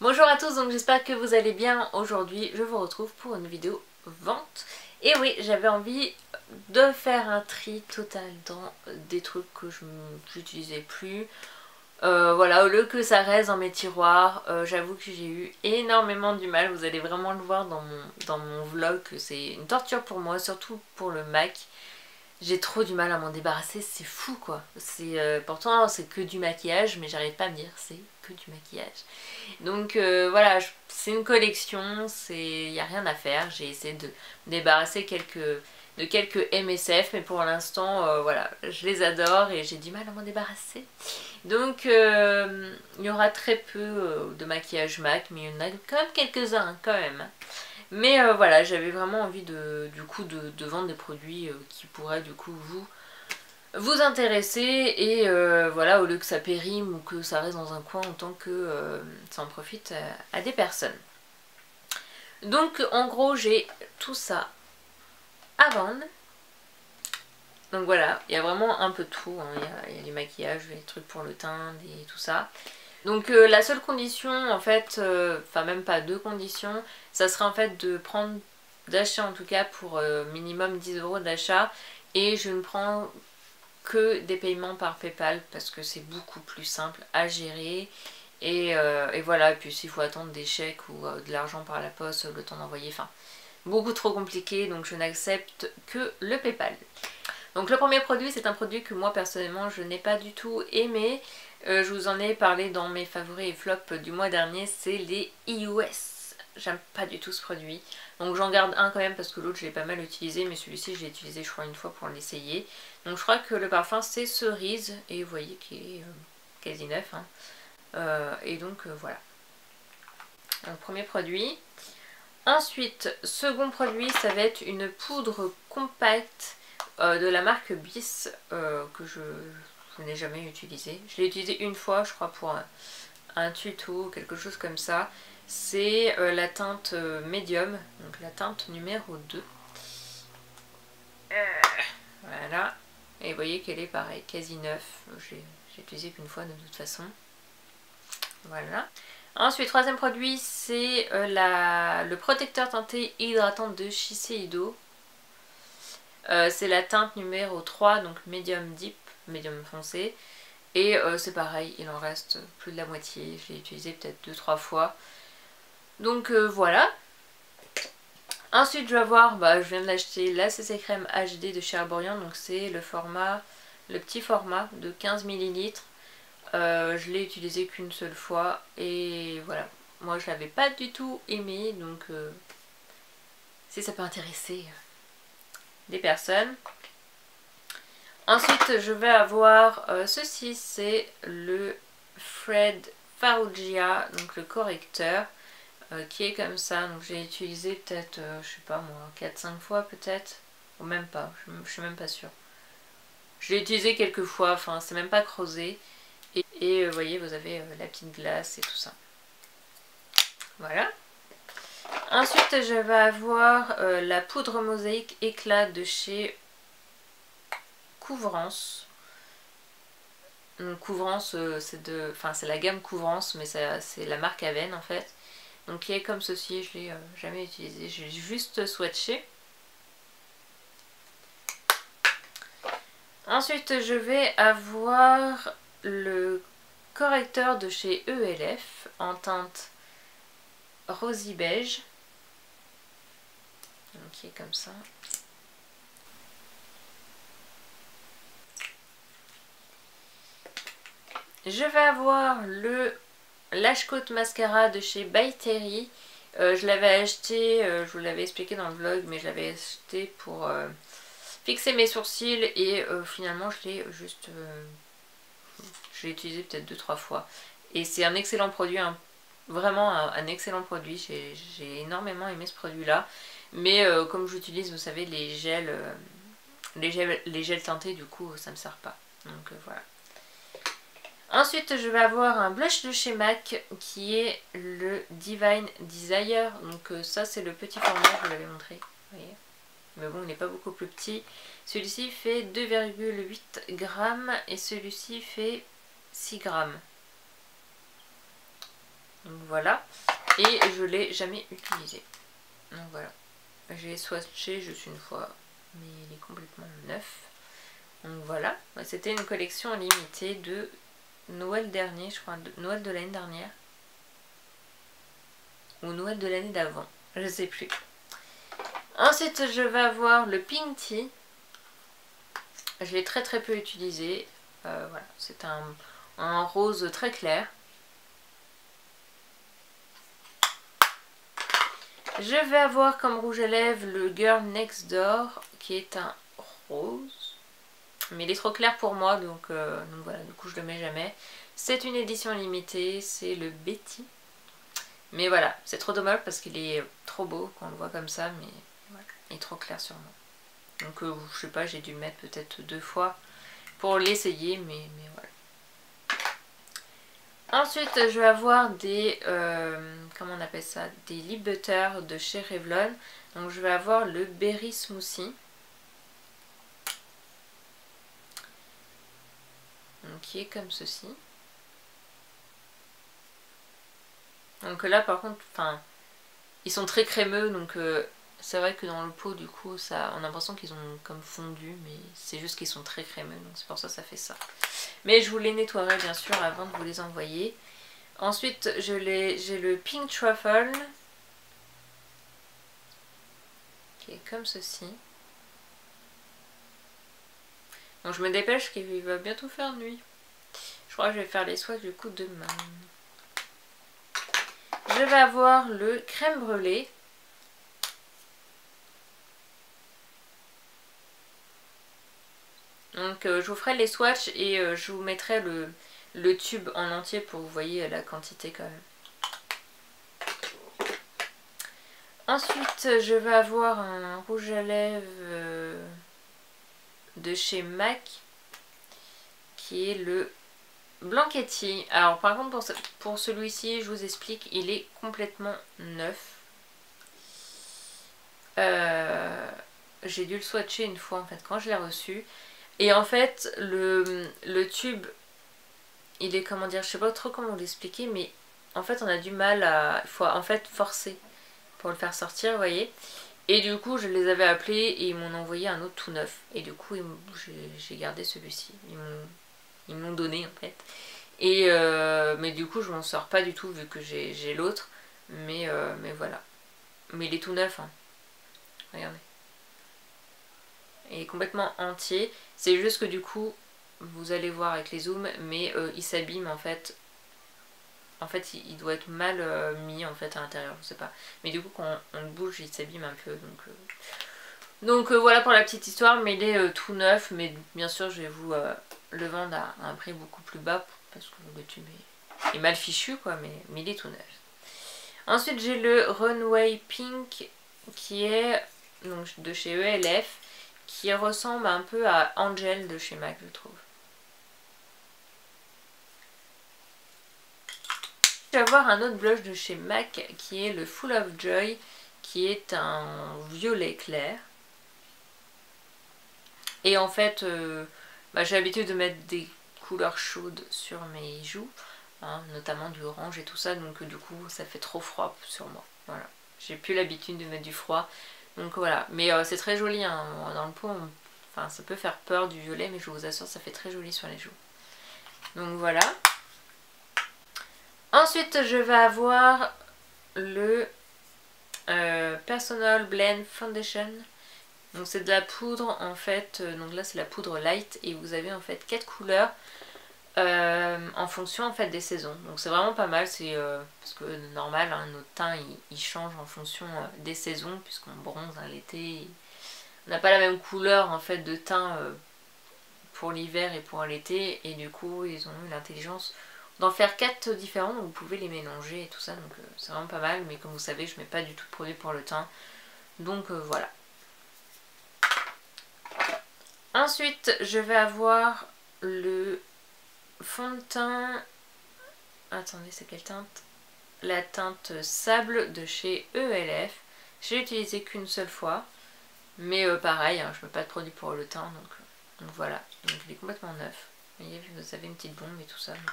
Bonjour à tous, donc j'espère que vous allez bien. Aujourd'hui je vous retrouve pour une vidéo vente. Et oui, j'avais envie de faire un tri total dans des trucs que je n'utilisais plus. Voilà, au lieu que ça reste dans mes tiroirs, j'avoue que j'ai eu énormément du mal. Vous allez vraiment le voir dans mon vlog que c'est une torture pour moi, surtout pour le Mac. J'ai trop du mal à m'en débarrasser, c'est fou quoi. Pourtant c'est que du maquillage, mais j'arrive pas à me dire c'est que du maquillage. Donc voilà, c'est une collection, il n'y a rien à faire. J'ai essayé de me débarrasser de quelques MSF, mais pour l'instant, voilà, je les adore et j'ai du mal à m'en débarrasser. Donc il y aura très peu de maquillage MAC, mais il y en a quand même quelques-uns, quand même. Mais voilà, j'avais vraiment envie du coup de vendre des produits qui pourraient du coup vous intéresser et voilà, au lieu que ça périme ou que ça reste dans un coin, autant que ça en profite à des personnes. Donc en gros j'ai tout ça à vendre. Donc voilà, il y a vraiment un peu de tout, hein. Il y a du maquillage, des trucs pour le teint, tout ça. Donc la seule condition en fait, enfin même pas deux conditions, ça serait en fait d'acheter en tout cas pour minimum 10 € d'achat, et je ne prends que des paiements par PayPal parce que c'est beaucoup plus simple à gérer. Et voilà, et puis s'il faut attendre des chèques ou de l'argent par la poste, le temps d'envoyer, enfin beaucoup trop compliqué, donc je n'accepte que le PayPal. Donc le premier produit, c'est un produit que moi personnellement je n'ai pas du tout aimé. Je vous en ai parlé dans mes favoris et flops du mois dernier, c'est les iOS. J'aime pas du tout ce produit. Donc j'en garde un quand même parce que l'autre je l'ai pas mal utilisé, mais celui-ci je l'ai utilisé je crois une fois pour l'essayer. Donc je crois que le parfum c'est cerise, et vous voyez qu'il est quasi neuf, hein. Et donc voilà. Donc premier produit. Ensuite, second produit, ça va être une poudre compacte de la marque Bis que je n'ai jamais utilisée. Je l'ai utilisée une fois, je crois, pour un tuto, quelque chose comme ça. C'est la teinte médium, donc la teinte numéro 2. Voilà. Et vous voyez qu'elle est pareil, quasi neuve. J'ai utilisé qu'une fois de toute façon. Voilà. Ensuite, troisième produit, c'est le protecteur teinté hydratant de Shiseido. C'est la teinte numéro 3, donc médium deep, médium foncé. Et c'est pareil, il en reste plus de la moitié. Je l'ai utilisé peut-être 2-3 fois. Donc voilà. Ensuite, je vais avoir, je viens de l'acheter, la CC Crème HD de chez Arborian. Donc c'est le petit format de 15 ml. Je l'ai utilisé qu'une seule fois. Et voilà. Moi, je l'avais pas du tout aimé. Donc si ça peut intéresser des personnes. Ensuite, je vais avoir ceci, c'est le Fred Farrugia, donc le correcteur, qui est comme ça. Donc j'ai utilisé peut-être, je sais pas moi, 4-5 fois peut-être, ou même pas, je suis même pas sûre. Je l'ai utilisé quelques fois, enfin c'est même pas creusé. Et vous voyez, vous avez la petite glace et tout ça. Voilà. Ensuite, je vais avoir la poudre mosaïque éclat de chez Couvrance. Donc Couvrance, c'est la gamme Couvrance, mais c'est la marque Aven en fait. Donc qui est comme ceci, je l'ai jamais utilisé, j'ai juste swatché. Ensuite, je vais avoir le correcteur de chez ELF en teinte rosy beige. Donc qui est comme ça. Je vais avoir le Lash Coat Mascara de chez By Terry. Je l'avais acheté, je vous l'avais expliqué dans le vlog, mais je l'avais acheté pour fixer mes sourcils et finalement je l'ai juste... je l'ai utilisé peut-être 2-3 fois. Et c'est un excellent produit, vraiment un excellent produit. J'ai énormément aimé ce produit-là. Mais comme j'utilise, vous savez, les gels teintés, du coup ça ne me sert pas. Donc voilà. Ensuite, je vais avoir un blush de chez MAC qui est le Divine Desire. Donc ça, c'est le petit format, je vous l'avais montré. Vous voyez, mais bon, il n'est pas beaucoup plus petit. Celui-ci fait 2,8 grammes et celui-ci fait 6 grammes. Donc voilà. Et je l'ai jamais utilisé. Donc voilà. J'ai swatché juste une fois, mais il est complètement neuf. Donc voilà. C'était une collection limitée de Noël dernier, je crois, Noël de l'année dernière. Ou Noël de l'année d'avant, je sais plus. Ensuite, je vais avoir le Pink Tea. Je l'ai très peu utilisé. Voilà, c'est un rose très clair. Je vais avoir comme rouge à lèvres le Girl Next Door, qui est un rose. Mais il est trop clair pour moi, donc voilà, du coup je le mets jamais. C'est une édition limitée, c'est le Betty. Mais voilà, c'est trop dommage parce qu'il est trop beau quand on le voit comme ça, mais voilà, il est trop clair sur moi. Donc je sais pas, j'ai dû le mettre peut-être 2 fois pour l'essayer, mais voilà. Ensuite, je vais avoir des, comment on appelle ça, des lip butter de chez Revlon. Donc je vais avoir le Berry Smoothie. Donc, qui est comme ceci. Donc là par contre, enfin, ils sont très crémeux, donc c'est vrai que dans le pot du coup, ça, on a l'impression qu'ils ont comme fondu, mais c'est juste qu'ils sont très crémeux, donc c'est pour ça que ça fait ça. Mais je vous les nettoierai bien sûr avant de vous les envoyer. Ensuite, j'ai le Pink Truffle, qui est comme ceci. Donc je me dépêche qu'il va bientôt faire nuit. Je crois que je vais faire les swatchs du coup demain. Je vais avoir le crème brûlée. Donc je vous ferai les swatchs et je vous mettrai le tube en entier pour que vous voyez la quantité quand même. Ensuite je vais avoir un rouge à lèvres de chez MAC qui est le Blanchetti. Alors par contre pour celui-ci je vous explique, il est complètement neuf. J'ai dû le swatcher une fois en fait quand je l'ai reçu. Et en fait le tube, il est, comment dire, je sais pas trop comment l'expliquer, mais en fait on a du mal à, il faut en fait forcer pour le faire sortir, vous voyez. Et du coup je les avais appelés et ils m'ont envoyé un autre tout neuf. Et du coup j'ai gardé celui-ci. Ils m'ont donné en fait. Et mais du coup je m'en sors pas du tout vu que j'ai l'autre. Mais voilà. Mais il est tout neuf, hein. Regardez. Il est complètement entier. C'est juste que du coup, vous allez voir avec les zooms, mais il s'abîme en fait. En fait, il doit être mal mis en fait à l'intérieur, je sais pas. Mais du coup, quand on le bouge, il s'abîme un peu. Donc voilà pour la petite histoire, mais il est tout neuf. Mais bien sûr, je vais vous le vendre à un prix beaucoup plus bas parce que le tube est mal fichu, quoi. Mais il est tout neuf. Ensuite, j'ai le Runway Pink qui est donc, de chez ELF, qui ressemble un peu à Angel de chez MAC, je trouve. Je vais avoir un autre blush de chez MAC qui est le Full of Joy, qui est un violet clair. Et en fait, j'ai l'habitude de mettre des couleurs chaudes sur mes joues, hein, notamment du orange et tout ça, donc du coup ça fait trop froid sur moi. Voilà, j'ai plus l'habitude de mettre du froid. Donc voilà, mais c'est très joli, hein. Dans le pot, enfin, ça peut faire peur du violet, mais je vous assure, ça fait très joli sur les joues. Donc voilà. Ensuite, je vais avoir le Personal Blend Foundation. Donc c'est de la poudre en fait, donc là c'est la poudre light et vous avez en fait 4 couleurs en fonction en fait des saisons. Donc c'est vraiment pas mal, c'est parce que normal, hein, notre teint il change en fonction des saisons puisqu'on bronze hein, l'été. On n'a pas la même couleur en fait de teint pour l'hiver et pour l'été et du coup ils ont eu l'intelligence d'en faire 4 différents, vous pouvez les mélanger et tout ça, donc c'est vraiment pas mal, mais comme vous savez je mets pas du tout de produit pour le teint, donc voilà. Ensuite je vais avoir le fond de teint, attendez c'est quelle teinte? La teinte sable de chez ELF, j'ai utilisé qu'une seule fois, mais pareil, hein, je mets pas de produit pour le teint, donc voilà, donc il est complètement neuf. Vous voyez, vous avez une petite bombe et tout ça, donc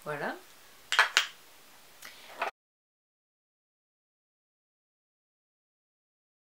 voilà.